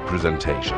presentation.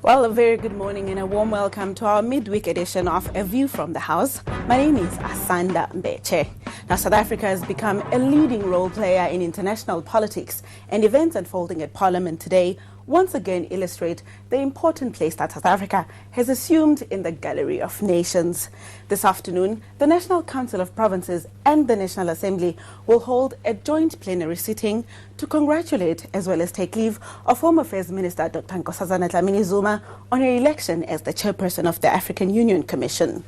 Well, a very good morning and a warm welcome to our midweek edition of A View from the House. My name is Thabo Mbeki. Now, South Africa has become a leading role player in international politics, and events unfolding at Parliament today once again illustrate the important place that South Africa has assumed in the gallery of nations. This afternoon, the National Council of Provinces and the National Assembly will hold a joint plenary sitting to congratulate as well as take leave of Home Affairs Minister Dr Nskosazana Dlamini Zuma on her election as the chairperson of the African Union Commission.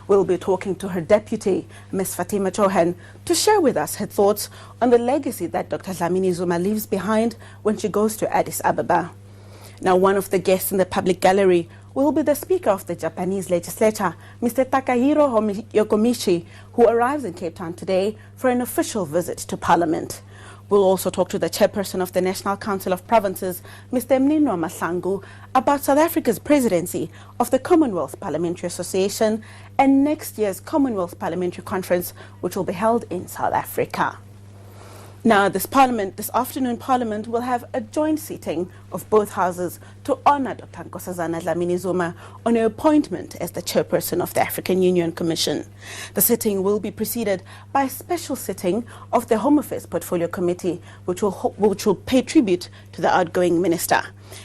We'll be talking to her deputy, Ms. Fatima Chohan, to share with us her thoughts on the legacy that Dr Dlamini Zuma leaves behind when she goes to Addis Ababa. Now, one of the guests in the public gallery will be the Speaker of the Japanese legislature, Mr. Takahiro Yokomichi, who arrives in Cape Town today for an official visit to Parliament. We'll also talk to the Chairperson of the National Council of Provinces, Mr. Mnino Mahlangu, about South Africa's presidency of the Commonwealth Parliamentary Association and next year's Commonwealth Parliamentary Conference, which will be held in South Africa. Now, this afternoon Parliament will have a joint sitting of both houses to honor Dr Nkosazana Dlamini Zuma on her appointment as the chairperson of the African Union Commission. The sitting will be preceded by a special sitting of the Home Affairs Portfolio Committee, which will pay tribute to the outgoing minister.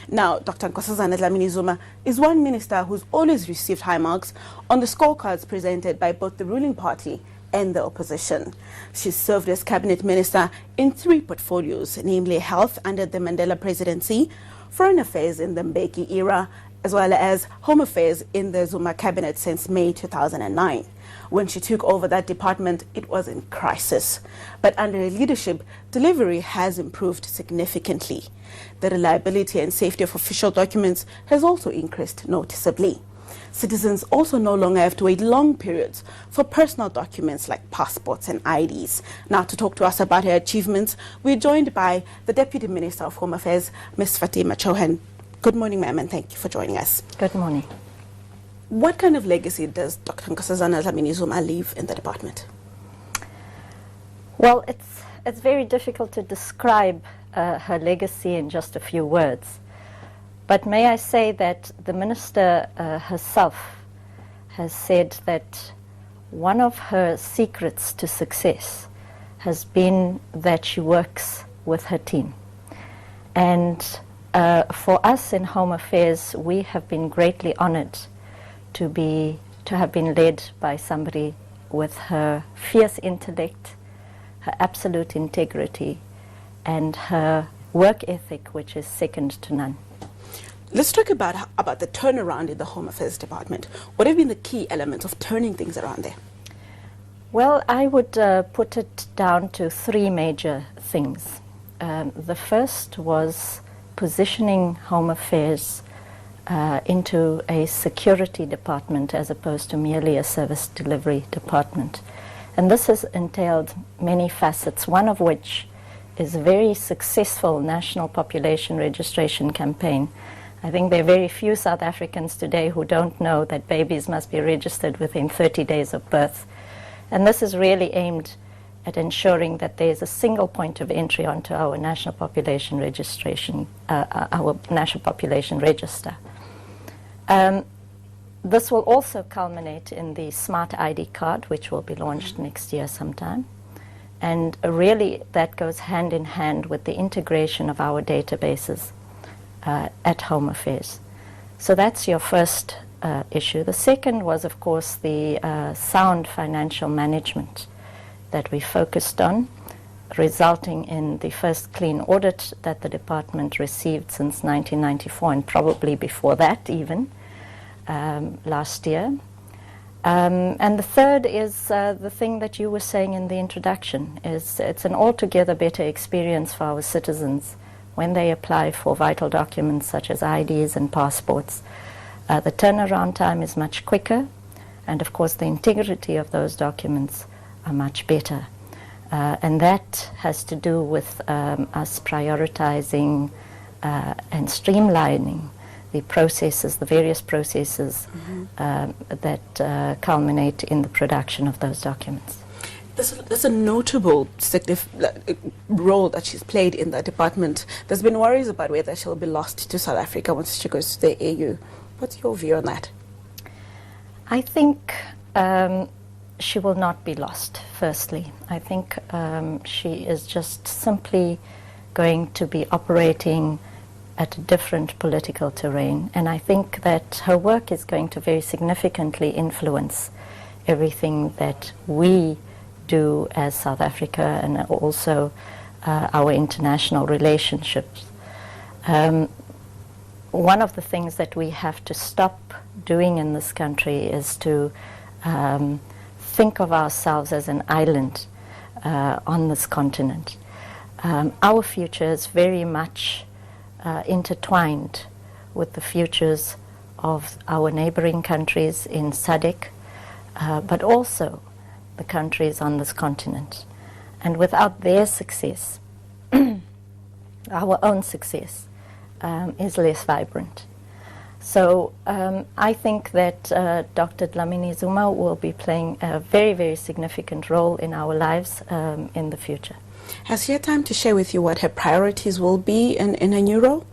Now, Dr Nkosazana Dlamini Zuma is one minister who's always received high marks on the scorecards presented by both the ruling party and the opposition. She served as cabinet minister in 3 portfolios, namely health under the Mandela presidency, foreign affairs in the Mbeki era, as well as home affairs in the Zuma cabinet since May 2009. When she took over that department, it was in crisis. But under her leadership, delivery has improved significantly. The reliability and safety of official documents has also increased noticeably. Citizens also no longer have to wait long periods for personal documents like passports and IDs. Now, to talk to us about her achievements, we're joined by the Deputy Minister of Home Affairs, Ms. Fatima Chohan. Good morning, ma'am, and thank you for joining us. Good morning. What kind of legacy does Dr Nkosazana Dlamini Zuma leave in the department? Well, it's very difficult to describe her legacy in just a few words. But may I say that the minister herself has said that one of her secrets to success has been that she works with her team. And for us in Home Affairs, we have been greatly honored to have been led by somebody with her fierce intellect, her absolute integrity, and her work ethic, which is second to none. Let's talk about the turnaround in the Home Affairs Department. What have been the key elements of turning things around there? Well, I would put it down to 3 major things. The first was positioning Home Affairs into a security department as opposed to merely a service delivery department. And this has entailed many facets, one of which is a very successful national population registration campaign. I think there are very few South Africans today who don't know that babies must be registered within 30 days of birth. And this is really aimed at ensuring that there is a single point of entry onto our national population registration, our national population register. This will also culminate in the Smart ID card, which will be launched next year sometime. And really that goes hand in hand with the integration of our databases at Home Affairs. So that's your first issue. The second was, of course, the sound financial management that we focused on, resulting in the first clean audit that the department received since 1994, and probably before that even, last year. And the third is the thing that you were saying in the introduction, is it's an altogether better experience for our citizens when they apply for vital documents such as IDs and passports. The turnaround time is much quicker, and of course the integrity of those documents are much better. And that has to do with us prioritizing and streamlining the processes, the various processes that culminate in the production of those documents. There's a notable role that she's played in the department. There's been worries about whether she'll be lost to South Africa once she goes to the AU. What's your view on that? I think she will not be lost, firstly. I think she is just simply going to be operating at a different political terrain. And I think that her work is going to very significantly influence everything that we do as South Africa and also our international relationships. One of the things that we have to stop doing in this country is to think of ourselves as an island on this continent. Our future is very much intertwined with the futures of our neighboring countries in SADC, but also the countries on this continent. And without their success, our own success is less vibrant. So I think that Dr. Dlamini Zuma will be playing a very, very significant role in our lives in the future. Has she had time to share with you what her priorities will be in her new role?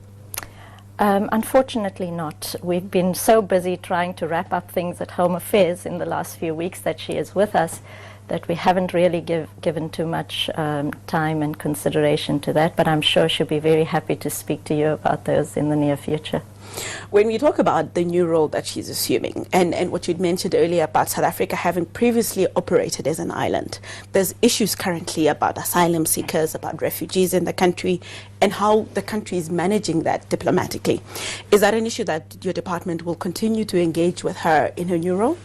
Unfortunately not. We've been so busy trying to wrap up things at Home Affairs in the last few weeks that she is with us that we haven't really given too much time and consideration to that, but I'm sure she'll be very happy to speak to you about those in the near future. When we talk about the new role that she's assuming and what you'd mentioned earlier about South Africa having previously operated as an island, there's issues currently about asylum seekers, about refugees in the country, and how the country is managing that diplomatically. Is that an issue that your department will continue to engage with her in her new role?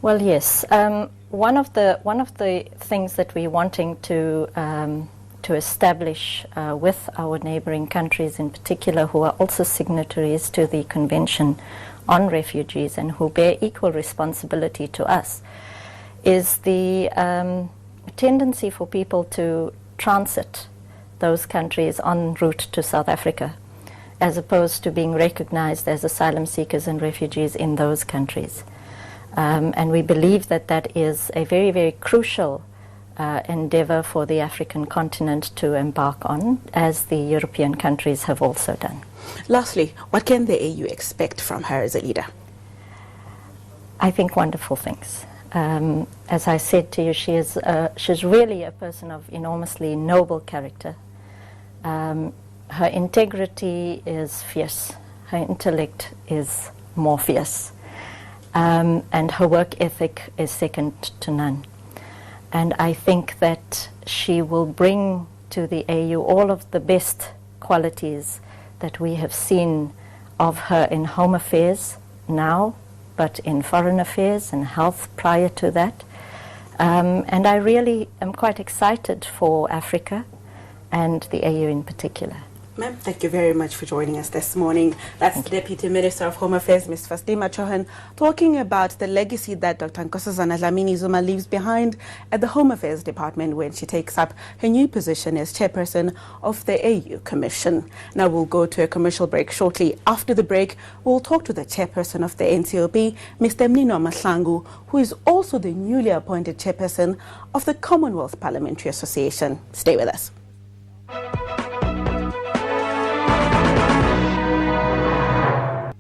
Well, yes. One of the things that we're wanting to establish with our neighboring countries in particular, who are also signatories to the Convention on Refugees and who bear equal responsibility to us, is the tendency for people to transit those countries en route to South Africa, as opposed to being recognized as asylum seekers and refugees in those countries. And we believe that that is a very, very crucial endeavor for the African continent to embark on, as the European countries have also done. Lastly, what can the AU expect from her as a leader? I think wonderful things. As I said to you, she's really a person of enormously noble character. Her integrity is fierce. Her intellect is more fierce. And her work ethic is second to none. And I think that she will bring to the AU all of the best qualities that we have seen of her in Home Affairs now, but in Foreign Affairs and Health prior to that. And I really am quite excited for Africa and the AU in particular. Ma'am, thank you very much for joining us this morning. That's the Deputy Minister of Home Affairs, Ms. Fatima Chohan, talking about the legacy that Dr. Nkosazana Dlamini Zuma leaves behind at the Home Affairs Department when she takes up her new position as Chairperson of the AU Commission. Now we'll go to a commercial break shortly. After the break, we'll talk to the Chairperson of the NCOP, Mr. Mnino Mahlangu, who is also the newly appointed Chairperson of the Commonwealth Parliamentary Association. Stay with us.